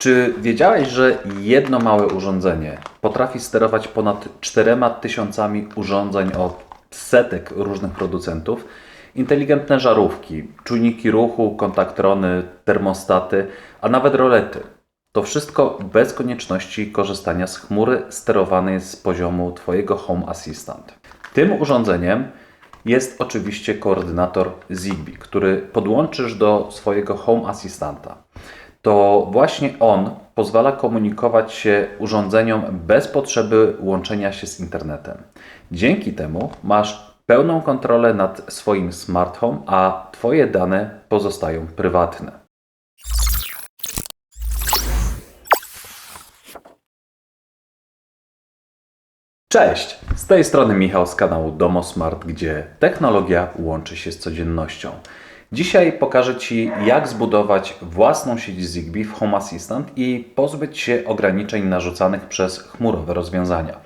Czy wiedziałeś, że jedno małe urządzenie potrafi sterować ponad 4000 urządzeń od setek różnych producentów? Inteligentne żarówki, czujniki ruchu, kontaktrony, termostaty, a nawet rolety. To wszystko bez konieczności korzystania z chmury sterowanej z poziomu Twojego Home Assistant. Tym urządzeniem jest oczywiście koordynator Zigbee, który podłączysz do swojego Home Assistanta. To właśnie on pozwala komunikować się urządzeniom bez potrzeby łączenia się z internetem. Dzięki temu masz pełną kontrolę nad swoim smart home, a Twoje dane pozostają prywatne. Cześć! Z tej strony Michał z kanału DomoSmart, gdzie technologia łączy się z codziennością. Dzisiaj pokażę Ci, jak zbudować własną sieć Zigbee w Home Assistant i pozbyć się ograniczeń narzucanych przez chmurowe rozwiązania.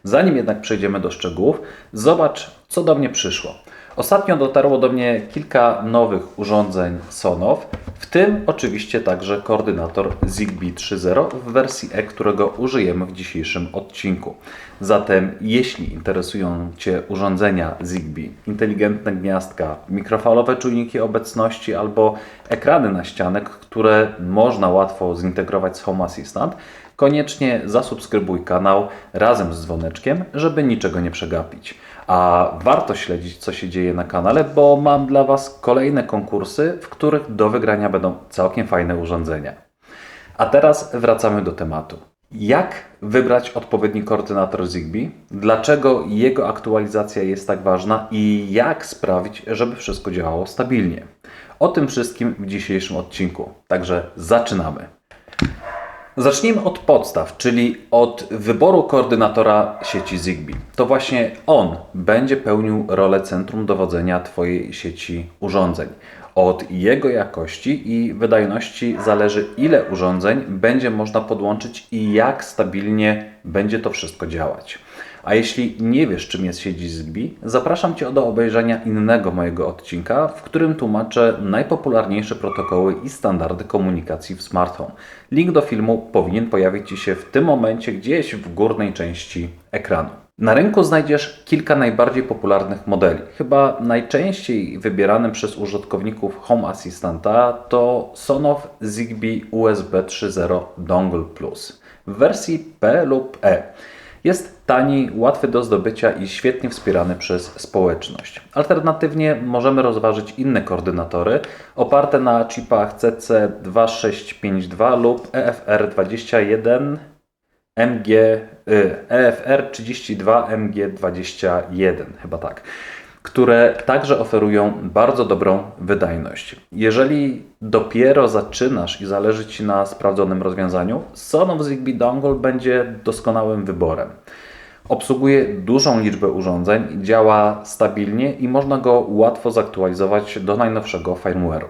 Zanim jednak przejdziemy do szczegółów, zobacz, co do mnie przyszło. Ostatnio dotarło do mnie kilka nowych urządzeń Sonoff, w tym oczywiście także koordynator Zigbee 3.0 w wersji E, którego użyjemy w dzisiejszym odcinku. Zatem jeśli interesują Cię urządzenia Zigbee, inteligentne gniazdka, mikrofalowe czujniki obecności albo ekrany naścianek, które można łatwo zintegrować z Home Assistant, koniecznie zasubskrybuj kanał razem z dzwoneczkiem, żeby niczego nie przegapić. A warto śledzić, co się dzieje na kanale, bo mam dla Was kolejne konkursy, w których do wygrania będą całkiem fajne urządzenia. A teraz wracamy do tematu. Jak wybrać odpowiedni koordynator Zigbee? Dlaczego jego aktualizacja jest tak ważna i jak sprawić, żeby wszystko działało stabilnie? O tym wszystkim w dzisiejszym odcinku. Także zaczynamy. Zacznijmy od podstaw, czyli od wyboru koordynatora sieci Zigbee. To właśnie on będzie pełnił rolę centrum dowodzenia Twojej sieci urządzeń. Od jego jakości i wydajności zależy, ile urządzeń będzie można podłączyć i jak stabilnie będzie to wszystko działać. A jeśli nie wiesz, czym jest sieć Zigbee, zapraszam Cię do obejrzenia innego mojego odcinka, w którym tłumaczę najpopularniejsze protokoły i standardy komunikacji w smart home. Link do filmu powinien pojawić Ci się w tym momencie gdzieś w górnej części ekranu. Na rynku znajdziesz kilka najbardziej popularnych modeli. Chyba najczęściej wybieranym przez użytkowników Home Assistanta to Sonoff Zigbee USB 3.0 Dongle Plus w wersji P lub E. Jest tani, łatwy do zdobycia i świetnie wspierany przez społeczność. Alternatywnie możemy rozważyć inne koordynatory oparte na chipach CC2652 lub EFR21 EFR32 MG21, chyba tak, które także oferują bardzo dobrą wydajność. Jeżeli dopiero zaczynasz i zależy Ci na sprawdzonym rozwiązaniu, Sonoff Zigbee Dongle będzie doskonałym wyborem. Obsługuje dużą liczbę urządzeń, działa stabilnie i można go łatwo zaktualizować do najnowszego firmware'u.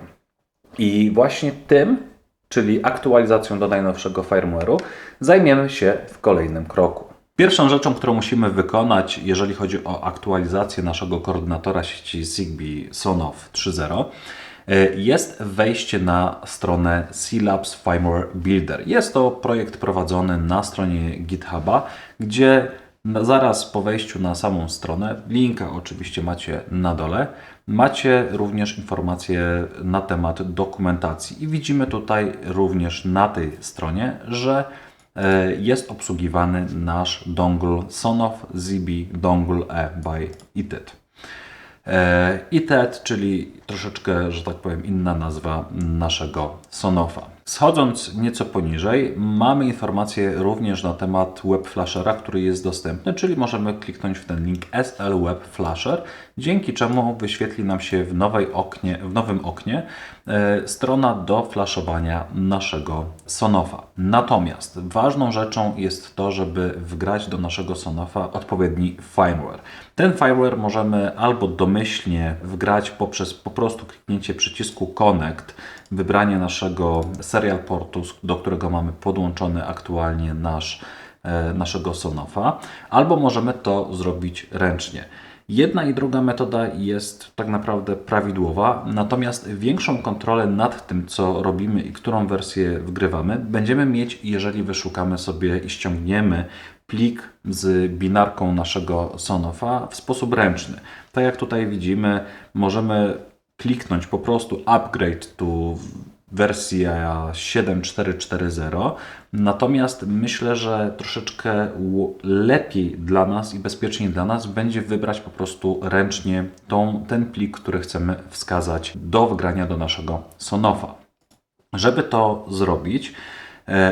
I właśnie tym, czyli aktualizacją do najnowszego firmware'u, zajmiemy się w kolejnym kroku. Pierwszą rzeczą, którą musimy wykonać, jeżeli chodzi o aktualizację naszego koordynatora sieci Zigbee Sonoff 3.0, jest wejście na stronę C-Labs Firmware Builder. Jest to projekt prowadzony na stronie GitHuba, gdzie zaraz po wejściu na samą stronę, linka oczywiście macie na dole, macie również informacje na temat dokumentacji. I widzimy tutaj również na tej stronie, że jest obsługiwany nasz dongle Sonoff Zigbee Dongle E by ITED. ITED, czyli troszeczkę, że tak powiem, inna nazwa naszego Sonoffa. Schodząc nieco poniżej, mamy informacje również na temat Web Flashera, który jest dostępny, czyli możemy kliknąć w ten link SL Web Flasher, dzięki czemu wyświetli nam się w nowym oknie strona do flashowania naszego Sonoffa. Natomiast ważną rzeczą jest to, żeby wgrać do naszego Sonoffa odpowiedni firmware. Ten firmware możemy albo domyślnie wgrać poprzez po prostu kliknięcie przycisku Connect, wybranie naszego serial portu, do którego mamy podłączony aktualnie naszego Sonoffa, albo możemy to zrobić ręcznie. Jedna i druga metoda jest tak naprawdę prawidłowa, natomiast większą kontrolę nad tym, co robimy i którą wersję wgrywamy, będziemy mieć, jeżeli wyszukamy sobie i ściągniemy plik z binarką naszego Sonofa w sposób ręczny. Tak jak tutaj widzimy, możemy kliknąć po prostu Upgrade to wersja 7.4.4.0, natomiast myślę, że troszeczkę lepiej dla nas i bezpieczniej dla nas będzie wybrać po prostu ręcznie ten plik, który chcemy wskazać do wgrania do naszego Sonofa. Żeby to zrobić,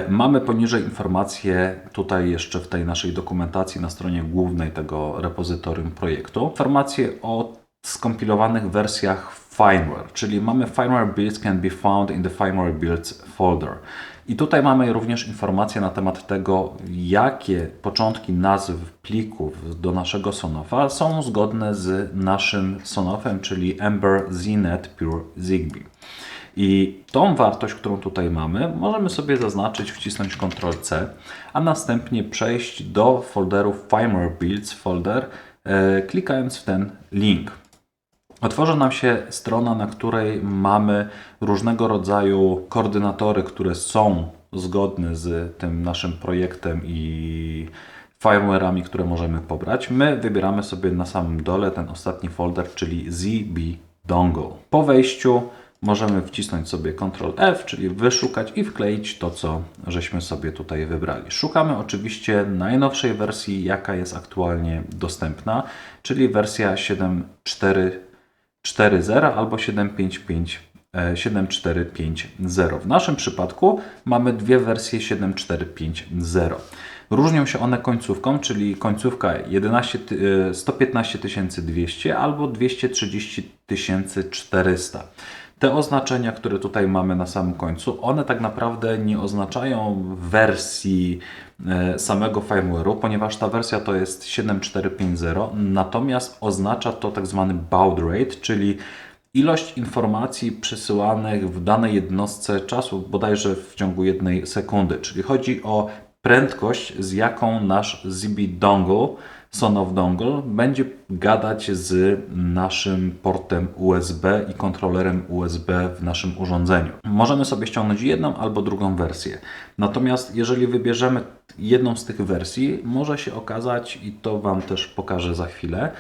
mamy poniżej informację tutaj jeszcze w tej naszej dokumentacji na stronie głównej tego repozytorium projektu, informacje o skompilowanych wersjach firmware, czyli mamy firmware builds can be found in the firmware builds folder. I tutaj mamy również informacje na temat tego, jakie początki nazw plików do naszego Sonofa są zgodne z naszym Sonofem, czyli Ember ZNet Pure Zigbee. I tą wartość, którą tutaj mamy, możemy sobie zaznaczyć, wcisnąć Ctrl+C, a następnie przejść do folderu Firmware Builds folder, klikając w ten link. Otworzy nam się strona, na której mamy różnego rodzaju koordynatory, które są zgodne z tym naszym projektem i firmware'ami, które możemy pobrać. My wybieramy sobie na samym dole ten ostatni folder, czyli ZB Dongle. Po wejściu możemy wcisnąć sobie Ctrl+F, czyli wyszukać i wkleić to, co żeśmy sobie tutaj wybrali. Szukamy oczywiście najnowszej wersji, jaka jest aktualnie dostępna, czyli wersja 7.4.4.0 albo 7.4.5.0. W naszym przypadku mamy dwie wersje 7.4.5.0. Różnią się one końcówką, czyli końcówka 115 200 albo 230 400. Te oznaczenia, które tutaj mamy na samym końcu, one tak naprawdę nie oznaczają wersji samego firmware'u, ponieważ ta wersja to jest 7.4.5.0, natomiast oznacza to tak zwany baud rate, czyli ilość informacji przesyłanych w danej jednostce czasu, bodajże w ciągu 1 sekundy. Czyli chodzi o prędkość, z jaką nasz ZB Dongle, Sonoff Dongle, będzie gadać z naszym portem USB i kontrolerem USB w naszym urządzeniu. Możemy sobie ściągnąć jedną albo drugą wersję. Natomiast jeżeli wybierzemy jedną z tych wersji, może się okazać, i to Wam też pokażę za chwilę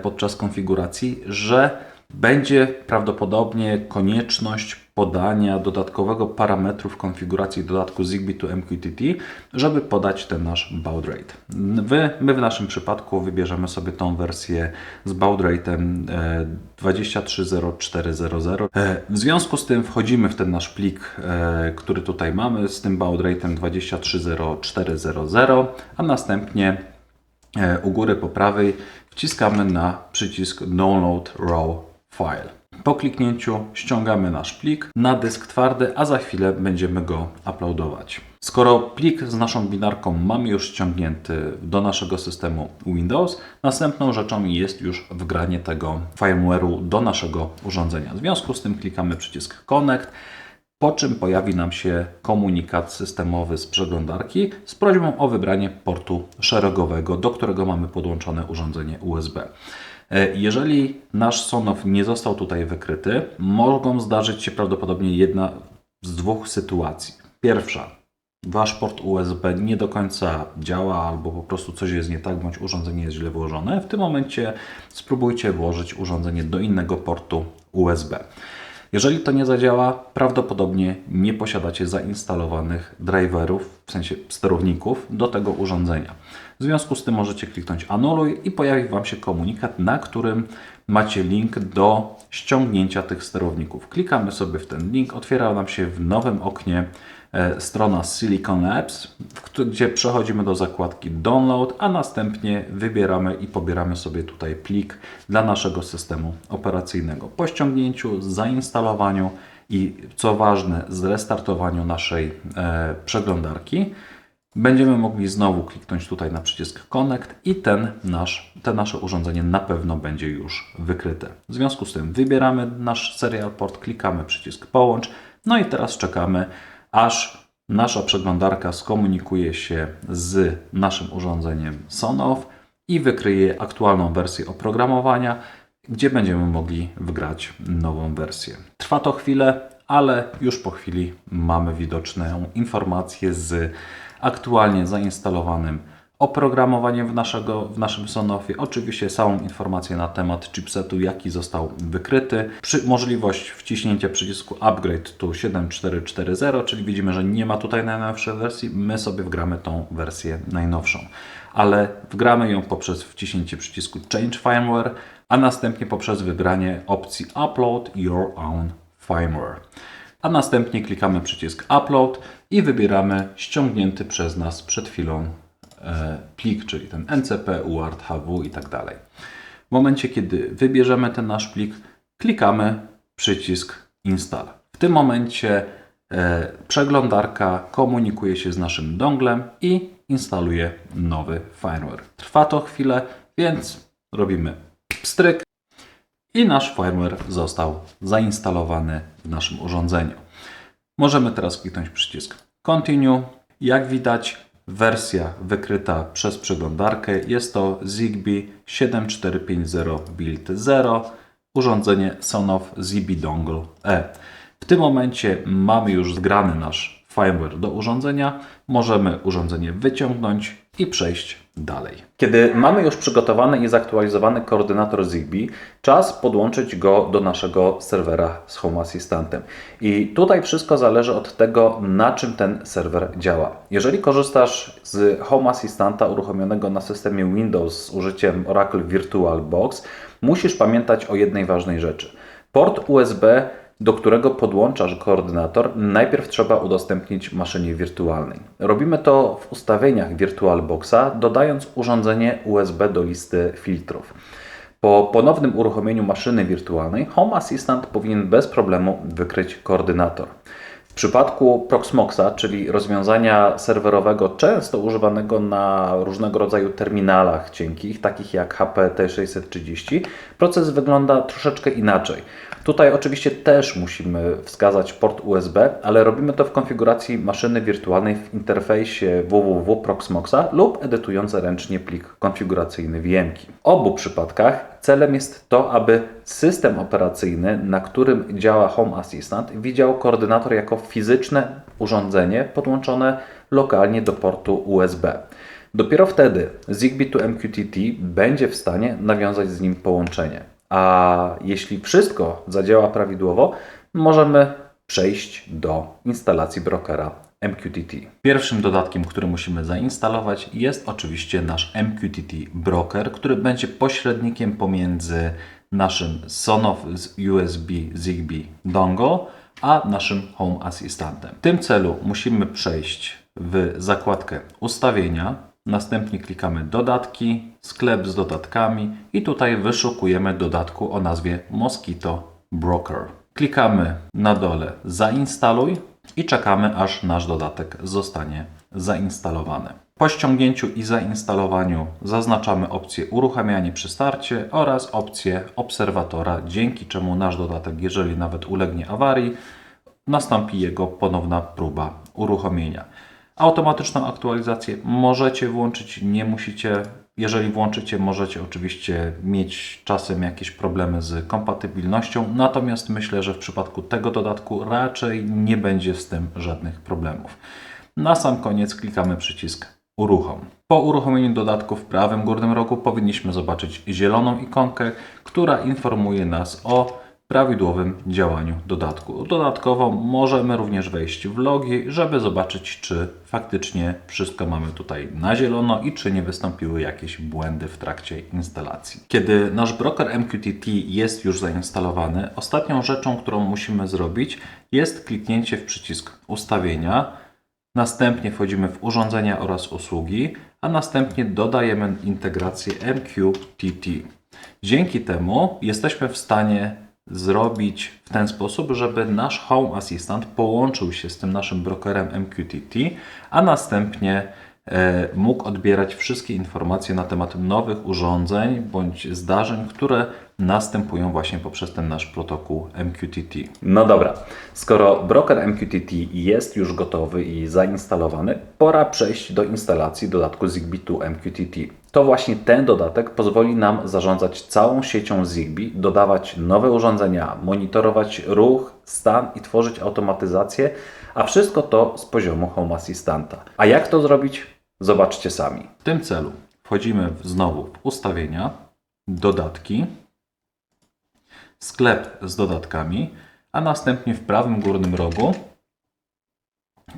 podczas konfiguracji, że będzie prawdopodobnie konieczność podania dodatkowego parametru w konfiguracji dodatku Zigbee to MQTT, żeby podać ten nasz baud rate. My w naszym przypadku wybierzemy sobie tą wersję z baud rate'em 230400. W związku z tym wchodzimy w ten nasz plik, który tutaj mamy z tym baud rate'em 230400, a następnie u góry po prawej wciskamy na przycisk Download Raw File. Po kliknięciu ściągamy nasz plik na dysk twardy, a za chwilę będziemy go uploadować. Skoro plik z naszą binarką mamy już ściągnięty do naszego systemu Windows, następną rzeczą jest już wgranie tego firmware'u do naszego urządzenia. W związku z tym klikamy przycisk Connect, po czym pojawi nam się komunikat systemowy z przeglądarki z prośbą o wybranie portu szeregowego, do którego mamy podłączone urządzenie USB. Jeżeli nasz Sonoff nie został tutaj wykryty, mogą zdarzyć się prawdopodobnie jedna z dwóch sytuacji. Pierwsza, Wasz port USB nie do końca działa albo po prostu coś jest nie tak, bądź urządzenie jest źle włożone. W tym momencie spróbujcie włożyć urządzenie do innego portu USB. Jeżeli to nie zadziała, prawdopodobnie nie posiadacie zainstalowanych driverów, w sensie sterowników, do tego urządzenia. W związku z tym możecie kliknąć Anuluj i pojawi Wam się komunikat, na którym macie link do ściągnięcia tych sterowników. Klikamy sobie w ten link, otwiera nam się w nowym oknie strona Silicon Labs, gdzie przechodzimy do zakładki Download, a następnie wybieramy i pobieramy sobie tutaj plik dla naszego systemu operacyjnego. Po ściągnięciu, zainstalowaniu i co ważne, zrestartowaniu naszej przeglądarki będziemy mogli znowu kliknąć tutaj na przycisk Connect i te nasze urządzenie na pewno będzie już wykryte. W związku z tym wybieramy nasz serial port, klikamy przycisk Połącz, no i teraz czekamy, aż nasza przeglądarka skomunikuje się z naszym urządzeniem Sonoff i wykryje aktualną wersję oprogramowania, gdzie będziemy mogli wgrać nową wersję. Trwa to chwilę, ale już po chwili mamy widoczną informację z aktualnie zainstalowanym oprogramowaniem w naszym Sonofie. Oczywiście całą informację na temat chipsetu, jaki został wykryty. Możliwość wciśnięcia przycisku Upgrade to 7440, czyli widzimy, że nie ma tutaj najnowszej wersji. My sobie wgramy tą wersję najnowszą, ale wgramy ją poprzez wciśnięcie przycisku Change Firmware, a następnie poprzez wybranie opcji Upload Your Own Firmware. A następnie klikamy przycisk Upload i wybieramy ściągnięty przez nas przed chwilą plik, czyli ten NCP, UART, HW i tak dalej. W momencie, kiedy wybierzemy ten nasz plik, klikamy przycisk Install. W tym momencie przeglądarka komunikuje się z naszym donglem i instaluje nowy firmware. Trwa to chwilę, więc robimy pstryk i nasz firmware został zainstalowany w naszym urządzeniu. Możemy teraz kliknąć przycisk Continue. Jak widać, wersja wykryta przez przeglądarkę jest to Zigbee 7450 Build 0, urządzenie Sonoff Zigbee Dongle E. W tym momencie mamy już zgrany nasz firmware do urządzenia, możemy urządzenie wyciągnąć i przejść dalej. Kiedy mamy już przygotowany i zaktualizowany koordynator Zigbee, czas podłączyć go do naszego serwera z Home Assistantem. I tutaj wszystko zależy od tego, na czym ten serwer działa. Jeżeli korzystasz z Home Assistanta uruchomionego na systemie Windows z użyciem Oracle VirtualBox, musisz pamiętać o jednej ważnej rzeczy. Port USB, do którego podłączasz koordynator, najpierw trzeba udostępnić maszynie wirtualnej. Robimy to w ustawieniach VirtualBoxa, dodając urządzenie USB do listy filtrów. Po ponownym uruchomieniu maszyny wirtualnej Home Assistant powinien bez problemu wykryć koordynator. W przypadku Proxmoxa, czyli rozwiązania serwerowego często używanego na różnego rodzaju terminalach cienkich, takich jak HP T630, proces wygląda troszeczkę inaczej. Tutaj oczywiście też musimy wskazać port USB, ale robimy to w konfiguracji maszyny wirtualnej w interfejsie www.proxmoxa lub edytując ręcznie plik konfiguracyjny VM-ki. W obu przypadkach celem jest to, aby system operacyjny, na którym działa Home Assistant, widział koordynator jako fizyczne urządzenie podłączone lokalnie do portu USB. Dopiero wtedy Zigbee to MQTT będzie w stanie nawiązać z nim połączenie. A jeśli wszystko zadziała prawidłowo, możemy przejść do instalacji brokera MQTT. Pierwszym dodatkiem, który musimy zainstalować, jest oczywiście nasz MQTT Broker, który będzie pośrednikiem pomiędzy naszym Sonoff USB Zigbee Dongle a naszym Home Assistantem. W tym celu musimy przejść w zakładkę Ustawienia, następnie klikamy Dodatki, Sklep z dodatkami i tutaj wyszukujemy dodatku o nazwie Mosquito Broker. Klikamy na dole Zainstaluj i czekamy, aż nasz dodatek zostanie zainstalowany. Po ściągnięciu i zainstalowaniu zaznaczamy opcję Uruchamianie przy starcie oraz opcję Obserwatora, dzięki czemu nasz dodatek, jeżeli nawet ulegnie awarii, nastąpi jego ponowna próba uruchomienia. Automatyczną aktualizację możecie włączyć, nie musicie. Jeżeli włączycie, możecie oczywiście mieć czasem jakieś problemy z kompatybilnością, natomiast myślę, że w przypadku tego dodatku raczej nie będzie z tym żadnych problemów. Na sam koniec klikamy przycisk Uruchom. Po uruchomieniu dodatku w prawym górnym rogu powinniśmy zobaczyć zieloną ikonkę, która informuje nas o prawidłowym działaniu dodatku. Dodatkowo możemy również wejść w logi, żeby zobaczyć, czy faktycznie wszystko mamy tutaj na zielono i czy nie wystąpiły jakieś błędy w trakcie instalacji. Kiedy nasz broker MQTT jest już zainstalowany, ostatnią rzeczą, którą musimy zrobić, jest kliknięcie w przycisk Ustawienia. Następnie wchodzimy w Urządzenia oraz usługi, a następnie dodajemy integrację MQTT. Dzięki temu jesteśmy w stanie zrobić w ten sposób, żeby nasz Home Assistant połączył się z tym naszym brokerem MQTT, a następnie mógł odbierać wszystkie informacje na temat nowych urządzeń bądź zdarzeń, które następują właśnie poprzez ten nasz protokół MQTT. No dobra, skoro broker MQTT jest już gotowy i zainstalowany, pora przejść do instalacji dodatku Zigbee to MQTT. To właśnie ten dodatek pozwoli nam zarządzać całą siecią Zigbee, dodawać nowe urządzenia, monitorować ruch, stan i tworzyć automatyzację, a wszystko to z poziomu Home Assistanta. A jak to zrobić? Zobaczcie sami. W tym celu wchodzimy znowu w ustawienia, dodatki, sklep z dodatkami, a następnie w prawym górnym rogu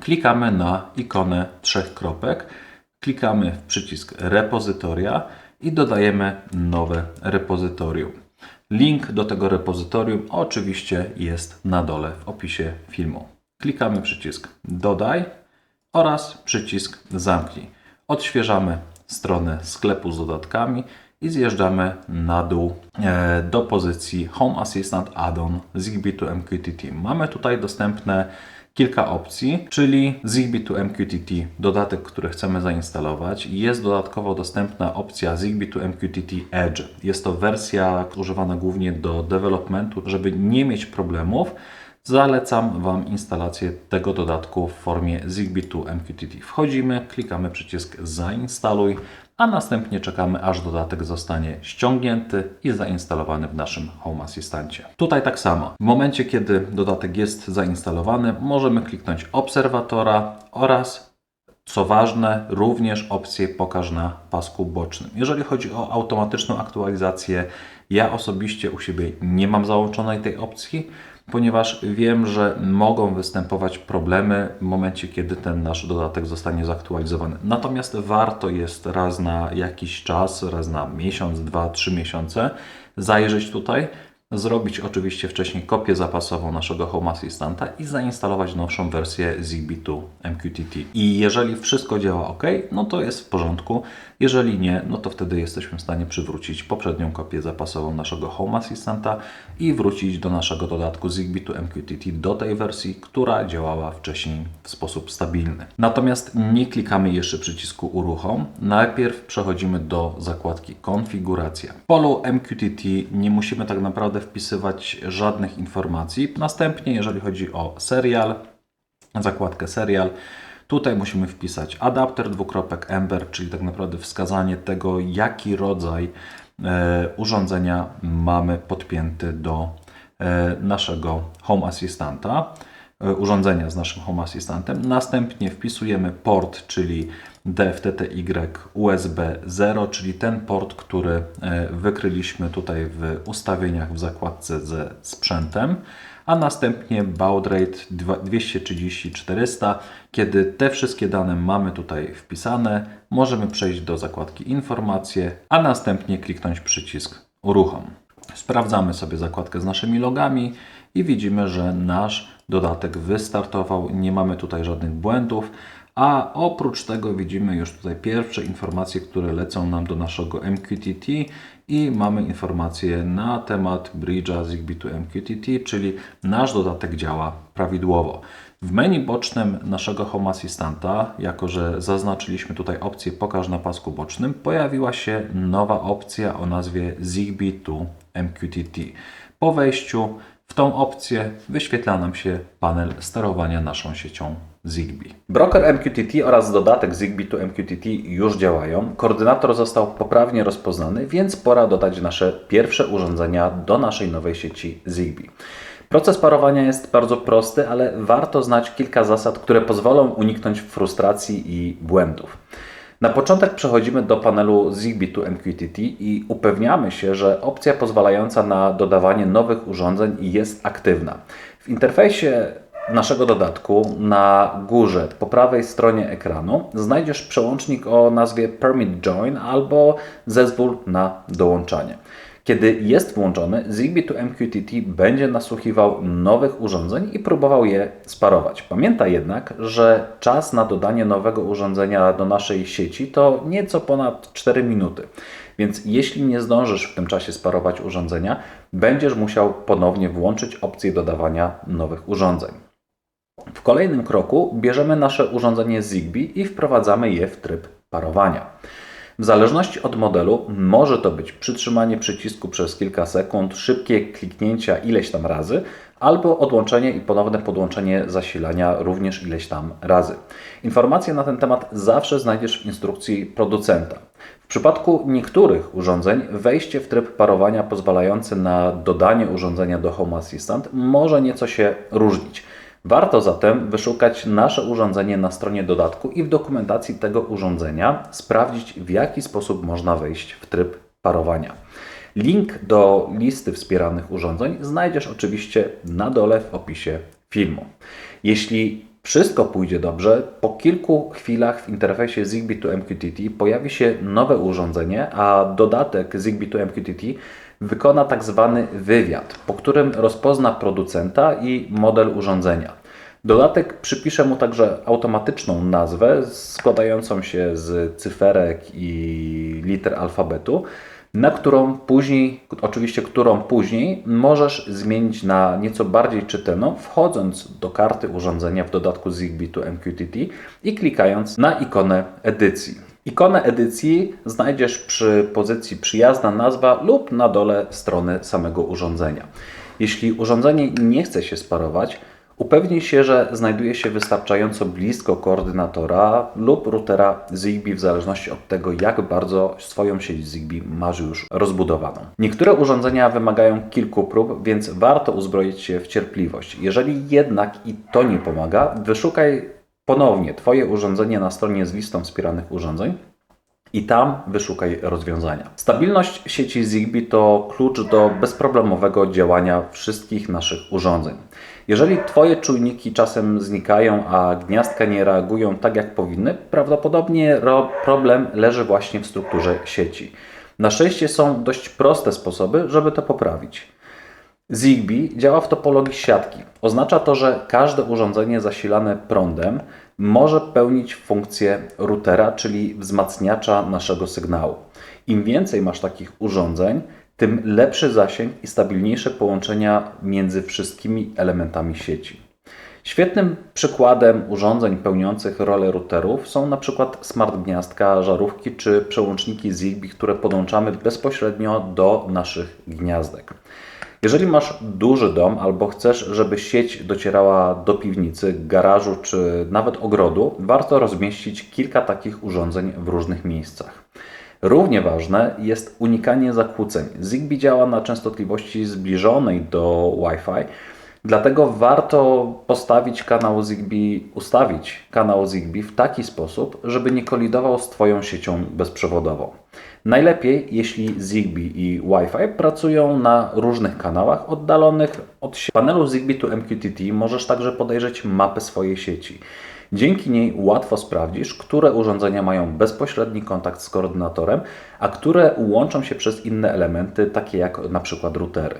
klikamy na ikonę 3 kropek, klikamy w przycisk repozytoria i dodajemy nowe repozytorium. Link do tego repozytorium oczywiście jest na dole w opisie filmu. Klikamy przycisk dodaj oraz przycisk zamknij. Odświeżamy stronę sklepu z dodatkami i zjeżdżamy na dół do pozycji Home Assistant Add-on Zigbee to MQTT. Mamy tutaj dostępne kilka opcji, czyli Zigbee to MQTT, dodatek, który chcemy zainstalować. Jest dodatkowo dostępna opcja Zigbee to MQTT Edge. Jest to wersja używana głównie do developmentu, żeby nie mieć problemów. Zalecam Wam instalację tego dodatku w formie Zigbee to MQTT. Wchodzimy, klikamy przycisk zainstaluj, a następnie czekamy, aż dodatek zostanie ściągnięty i zainstalowany w naszym Home Assistancie. Tutaj tak samo. W momencie, kiedy dodatek jest zainstalowany, możemy kliknąć obserwatora oraz, co ważne, również opcję pokaż na pasku bocznym. Jeżeli chodzi o automatyczną aktualizację, ja osobiście u siebie nie mam załączonej tej opcji, ponieważ wiem, że mogą występować problemy w momencie, kiedy ten nasz dodatek zostanie zaktualizowany. Natomiast warto jest raz na jakiś czas, raz na miesiąc, 2, 3 miesiące zajrzeć tutaj, zrobić oczywiście wcześniej kopię zapasową naszego Home Assistanta i zainstalować nowszą wersję Zigbee to MQTT. I jeżeli wszystko działa ok, no to jest w porządku. Jeżeli nie, no to wtedy jesteśmy w stanie przywrócić poprzednią kopię zapasową naszego Home Assistanta i wrócić do naszego dodatku Zigbee to MQTT, do tej wersji, która działała wcześniej w sposób stabilny. Natomiast nie klikamy jeszcze przycisku uruchom. Najpierw przechodzimy do zakładki konfiguracja. W polu MQTT nie musimy tak naprawdę wpisywać żadnych informacji. Następnie, jeżeli chodzi o serial, zakładkę serial, tutaj musimy wpisać adapter Ember, czyli tak naprawdę wskazanie tego, jaki rodzaj urządzenia mamy podpięty do naszego Home Assistanta, urządzenia z naszym Home Assistantem. Następnie wpisujemy port, czyli DFTTY USB 0, czyli ten port, który wykryliśmy tutaj w ustawieniach w zakładce ze sprzętem, a następnie baud rate 230-400. Kiedy te wszystkie dane mamy tutaj wpisane, możemy przejść do zakładki informacje, a następnie kliknąć przycisk uruchom. Sprawdzamy sobie zakładkę z naszymi logami i widzimy, że nasz dodatek wystartował, nie mamy tutaj żadnych błędów, a oprócz tego widzimy już tutaj pierwsze informacje, które lecą nam do naszego MQTT i mamy informacje na temat bridge'a Zigbee to MQTT, czyli nasz dodatek działa prawidłowo. W menu bocznym naszego Home Assistanta, jako że zaznaczyliśmy tutaj opcję pokaż na pasku bocznym, pojawiła się nowa opcja o nazwie Zigbee to MQTT. Po wejściu w tą opcję wyświetla nam się panel sterowania naszą siecią Zigbee. Broker MQTT oraz dodatek Zigbee to MQTT już działają. Koordynator został poprawnie rozpoznany, więc pora dodać nasze pierwsze urządzenia do naszej nowej sieci Zigbee. Proces parowania jest bardzo prosty, ale warto znać kilka zasad, które pozwolą uniknąć frustracji i błędów. Na początek przechodzimy do panelu Zigbee to MQTT i upewniamy się, że opcja pozwalająca na dodawanie nowych urządzeń jest aktywna. W interfejsie naszego dodatku na górze po prawej stronie ekranu znajdziesz przełącznik o nazwie Permit Join albo zezwól na dołączanie. Kiedy jest włączony, Zigbee to MQTT będzie nasłuchiwał nowych urządzeń i próbował je sparować. Pamiętaj jednak, że czas na dodanie nowego urządzenia do naszej sieci to nieco ponad 4 minuty. Więc jeśli nie zdążysz w tym czasie sparować urządzenia, będziesz musiał ponownie włączyć opcję dodawania nowych urządzeń. W kolejnym kroku bierzemy nasze urządzenie Zigbee i wprowadzamy je w tryb parowania. W zależności od modelu może to być przytrzymanie przycisku przez kilka sekund, szybkie kliknięcia ileś tam razy, albo odłączenie i ponowne podłączenie zasilania również ileś tam razy. Informacje na ten temat zawsze znajdziesz w instrukcji producenta. W przypadku niektórych urządzeń wejście w tryb parowania pozwalający na dodanie urządzenia do Home Assistant może nieco się różnić. Warto zatem wyszukać nasze urządzenie na stronie dodatku i w dokumentacji tego urządzenia sprawdzić, w jaki sposób można wejść w tryb parowania. Link do listy wspieranych urządzeń znajdziesz oczywiście na dole w opisie filmu. Jeśli wszystko pójdzie dobrze, po kilku chwilach w interfejsie Zigbee to MQTT pojawi się nowe urządzenie, a dodatek Zigbee to MQTT wykona tak zwany wywiad, po którym rozpozna producenta i model urządzenia. Dodatek przypisze mu także automatyczną nazwę składającą się z cyferek i liter alfabetu, na którą później możesz zmienić na nieco bardziej czytelną, wchodząc do karty urządzenia w dodatku Zigbee to MQTT i klikając na ikonę edycji. Ikonę edycji znajdziesz przy pozycji przyjazna nazwa lub na dole strony samego urządzenia. Jeśli urządzenie nie chce się sparować, upewnij się, że znajduje się wystarczająco blisko koordynatora lub routera Zigbee w zależności od tego, jak bardzo swoją sieć Zigbee masz już rozbudowaną. Niektóre urządzenia wymagają kilku prób, więc warto uzbroić się w cierpliwość. Jeżeli jednak i to nie pomaga, wyszukaj ponownie Twoje urządzenie na stronie z listą wspieranych urządzeń i tam wyszukaj rozwiązania. Stabilność sieci Zigbee to klucz do bezproblemowego działania wszystkich naszych urządzeń. Jeżeli Twoje czujniki czasem znikają, a gniazdka nie reagują tak jak powinny, prawdopodobnie problem leży właśnie w strukturze sieci. Na szczęście są dość proste sposoby, żeby to poprawić. Zigbee działa w topologii siatki. Oznacza to, że każde urządzenie zasilane prądem może pełnić funkcję routera, czyli wzmacniacza naszego sygnału. Im więcej masz takich urządzeń, tym lepszy zasięg i stabilniejsze połączenia między wszystkimi elementami sieci. Świetnym przykładem urządzeń pełniących rolę routerów są np. smart gniazdka, żarówki czy przełączniki Zigbee, które podłączamy bezpośrednio do naszych gniazdek. Jeżeli masz duży dom albo chcesz, żeby sieć docierała do piwnicy, garażu czy nawet ogrodu, warto rozmieścić kilka takich urządzeń w różnych miejscach. Równie ważne jest unikanie zakłóceń. Zigbee działa na częstotliwości zbliżonej do Wi-Fi, dlatego warto ustawić kanał Zigbee w taki sposób, żeby nie kolidował z Twoją siecią bezprzewodową. Najlepiej, jeśli Zigbee i Wi-Fi pracują na różnych kanałach oddalonych od sieci. W panelu Zigbee to MQTT możesz także podejrzeć mapę swojej sieci. Dzięki niej łatwo sprawdzisz, które urządzenia mają bezpośredni kontakt z koordynatorem, a które łączą się przez inne elementy, takie jak np. routery.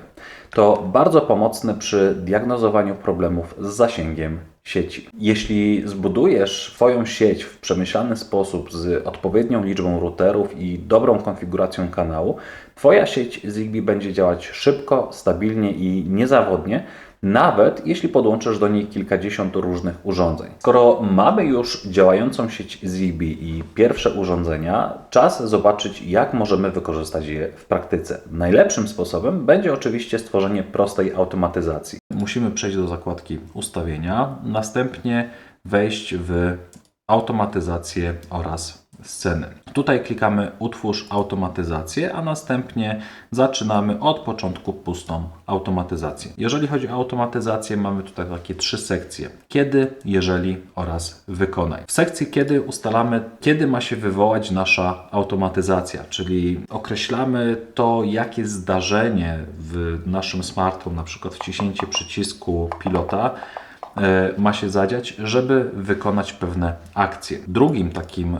To bardzo pomocne przy diagnozowaniu problemów z zasięgiem sieci. Jeśli zbudujesz Twoją sieć w przemyślany sposób z odpowiednią liczbą routerów i dobrą konfiguracją kanału, Twoja sieć Zigbee będzie działać szybko, stabilnie i niezawodnie, nawet jeśli podłączysz do niej kilkadziesiąt różnych urządzeń. Skoro mamy już działającą sieć Zigbee i pierwsze urządzenia, czas zobaczyć, jak możemy wykorzystać je w praktyce. Najlepszym sposobem będzie oczywiście stworzenie prostej automatyzacji. Musimy przejść do zakładki ustawienia, następnie wejść w automatyzację oraz sceny. Tutaj klikamy utwórz automatyzację, a następnie zaczynamy od początku pustą automatyzację. Jeżeli chodzi o automatyzację, mamy tutaj takie trzy sekcje: kiedy, jeżeli oraz wykonaj. W sekcji kiedy ustalamy, kiedy ma się wywołać nasza automatyzacja, czyli określamy to, jakie zdarzenie w naszym smartphone, na przykład wciśnięcie przycisku pilota, ma się zadziać, żeby wykonać pewne akcje. Drugim takim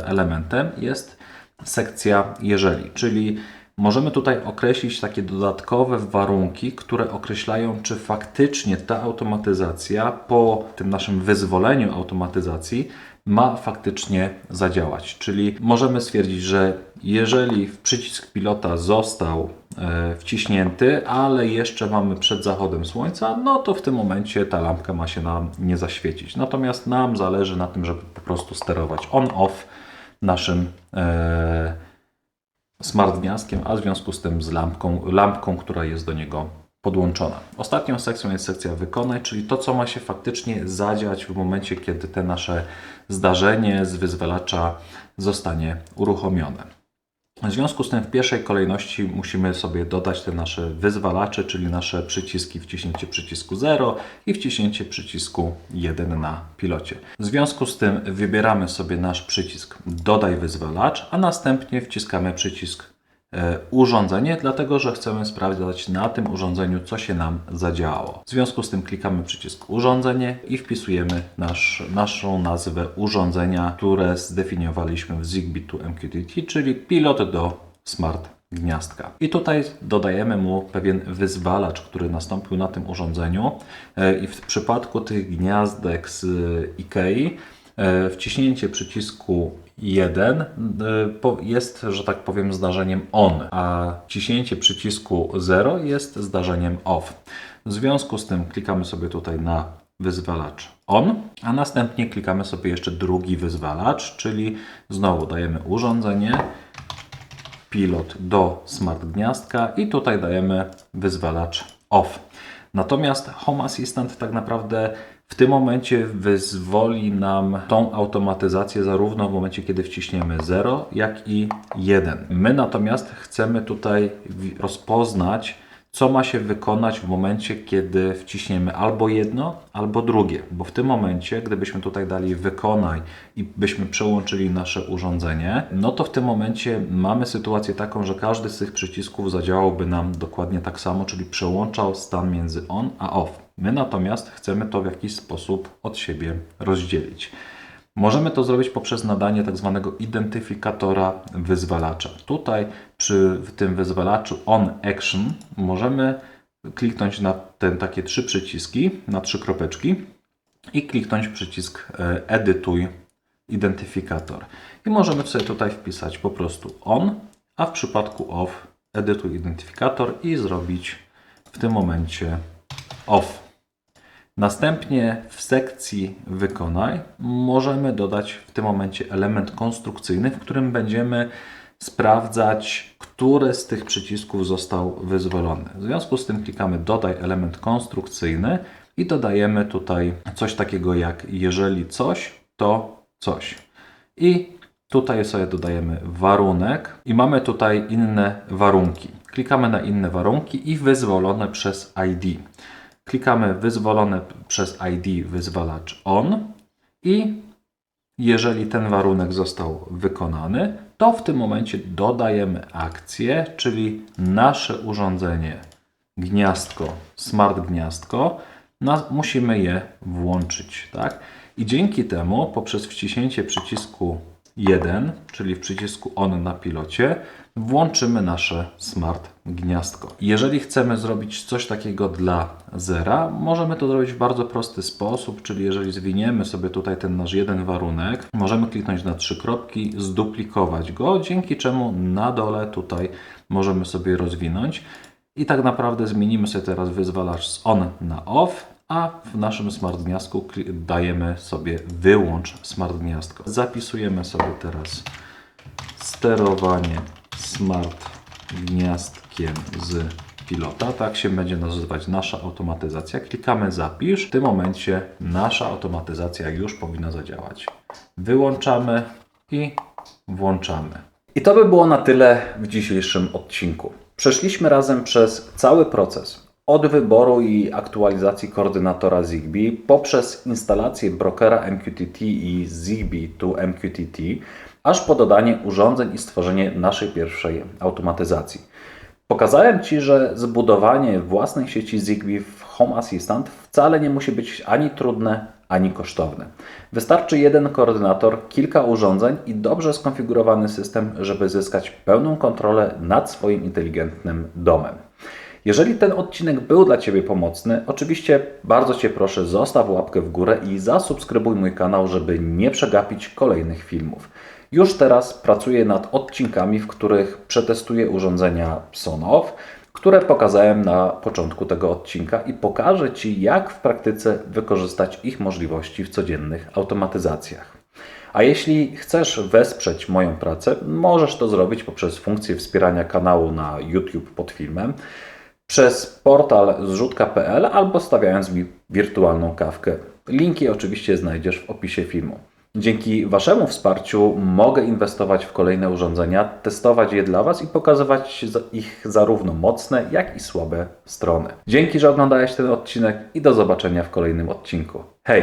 elementem jest sekcja jeżeli, czyli możemy tutaj określić takie dodatkowe warunki, które określają, czy faktycznie ta automatyzacja po tym naszym wyzwoleniu automatyzacji ma faktycznie zadziałać. Czyli możemy stwierdzić, że jeżeli przycisk pilota został wciśnięty, ale jeszcze mamy przed zachodem słońca, no to w tym momencie ta lampka ma się nam nie zaświecić. Natomiast nam zależy na tym, żeby po prostu sterować on-off naszym smart gniazdkiem, a w związku z tym z lampką, która jest do niego podłączona. Ostatnią sekcją jest sekcja wykonaj, czyli to, co ma się faktycznie zadziać w momencie, kiedy te nasze zdarzenie z wyzwalacza zostanie uruchomione. W związku z tym w pierwszej kolejności musimy sobie dodać te nasze wyzwalacze, czyli nasze przyciski, wciśnięcie przycisku 0 i wciśnięcie przycisku 1 na pilocie. W związku z tym wybieramy sobie nasz przycisk dodaj wyzwalacz, a następnie wciskamy przycisk urządzenie, dlatego że chcemy sprawdzać na tym urządzeniu, co się nam zadziałało. W związku z tym klikamy przycisk urządzenie i wpisujemy naszą nazwę urządzenia, które zdefiniowaliśmy w Zigbee to MQTT, czyli pilot do smart gniazdka. I tutaj dodajemy mu pewien wyzwalacz, który nastąpił na tym urządzeniu. I w przypadku tych gniazdek z IKEA wciśnięcie przycisku 1 jest, że tak powiem, zdarzeniem on, a wciśnięcie przycisku 0 jest zdarzeniem off. W związku z tym klikamy sobie tutaj na wyzwalacz on, a następnie klikamy sobie jeszcze drugi wyzwalacz, czyli znowu dajemy urządzenie, pilot do smart gniazdka i tutaj dajemy wyzwalacz off. Natomiast Home Assistant tak naprawdę w tym momencie wyzwoli nam tą automatyzację zarówno w momencie, kiedy wciśniemy 0, jak i 1. My natomiast chcemy tutaj rozpoznać, co ma się wykonać w momencie, kiedy wciśniemy albo jedno, albo drugie. Bo w tym momencie, gdybyśmy tutaj dali wykonaj i byśmy przełączyli nasze urządzenie, no to w tym momencie mamy sytuację taką, że każdy z tych przycisków zadziałałby nam dokładnie tak samo, czyli przełączał stan między on a off. My natomiast chcemy to w jakiś sposób od siebie rozdzielić. Możemy to zrobić poprzez nadanie tak zwanego identyfikatora wyzwalacza. Tutaj przy tym wyzwalaczu on action możemy kliknąć na takie trzy przyciski, na trzy kropeczki i kliknąć przycisk edytuj identyfikator. I możemy sobie tutaj wpisać po prostu on, a w przypadku off edytuj identyfikator i zrobić w tym momencie off. Następnie w sekcji wykonaj możemy dodać w tym momencie element konstrukcyjny, w którym będziemy sprawdzać, który z tych przycisków został wyzwolony. W związku z tym klikamy dodaj element konstrukcyjny i dodajemy tutaj coś takiego jak jeżeli coś, to coś. I tutaj sobie dodajemy warunek i mamy tutaj inne warunki. Klikamy na inne warunki i wyzwolone przez ID. Klikamy wyzwolone przez ID wyzwalacz on i jeżeli ten warunek został wykonany, to w tym momencie dodajemy akcję, czyli nasze urządzenie gniazdko, smart gniazdko, musimy je włączyć. Tak? I dzięki temu poprzez wciśnięcie przycisku 1, czyli w przycisku on na pilocie, włączymy nasze smart gniazdko. Jeżeli chcemy zrobić coś takiego dla zera, możemy to zrobić w bardzo prosty sposób, czyli jeżeli zwiniemy sobie tutaj ten nasz jeden warunek, możemy kliknąć na trzy kropki, zduplikować go, dzięki czemu na dole tutaj możemy sobie rozwinąć i tak naprawdę zmienimy sobie teraz wyzwalacz z on na off, a w naszym smart gniazdku dajemy sobie wyłącz smart gniazdko. Zapisujemy sobie teraz sterowanie smart gniazdkiem z pilota. Tak się będzie nazywać nasza automatyzacja. Klikamy zapisz. W tym momencie nasza automatyzacja już powinna zadziałać. Wyłączamy i włączamy. I to by było na tyle w dzisiejszym odcinku. Przeszliśmy razem przez cały proces. Od wyboru i aktualizacji koordynatora Zigbee poprzez instalację brokera MQTT i Zigbee to MQTT, aż po dodanie urządzeń i stworzenie naszej pierwszej automatyzacji. Pokazałem Ci, że zbudowanie własnej sieci Zigbee w Home Assistant wcale nie musi być ani trudne, ani kosztowne. Wystarczy jeden koordynator, kilka urządzeń i dobrze skonfigurowany system, żeby zyskać pełną kontrolę nad swoim inteligentnym domem. Jeżeli ten odcinek był dla Ciebie pomocny, oczywiście bardzo Cię proszę, zostaw łapkę w górę i zasubskrybuj mój kanał, żeby nie przegapić kolejnych filmów. Już teraz pracuję nad odcinkami, w których przetestuję urządzenia Sonoff, które pokazałem na początku tego odcinka i pokażę Ci, jak w praktyce wykorzystać ich możliwości w codziennych automatyzacjach. A jeśli chcesz wesprzeć moją pracę, możesz to zrobić poprzez funkcję wspierania kanału na YouTube pod filmem. przez portal zrzutka.pl albo stawiając mi wirtualną kawkę. Linki oczywiście znajdziesz w opisie filmu. Dzięki Waszemu wsparciu mogę inwestować w kolejne urządzenia, testować je dla Was i pokazywać ich zarówno mocne, jak i słabe strony. Dzięki, że oglądałeś ten odcinek i do zobaczenia w kolejnym odcinku. Hej!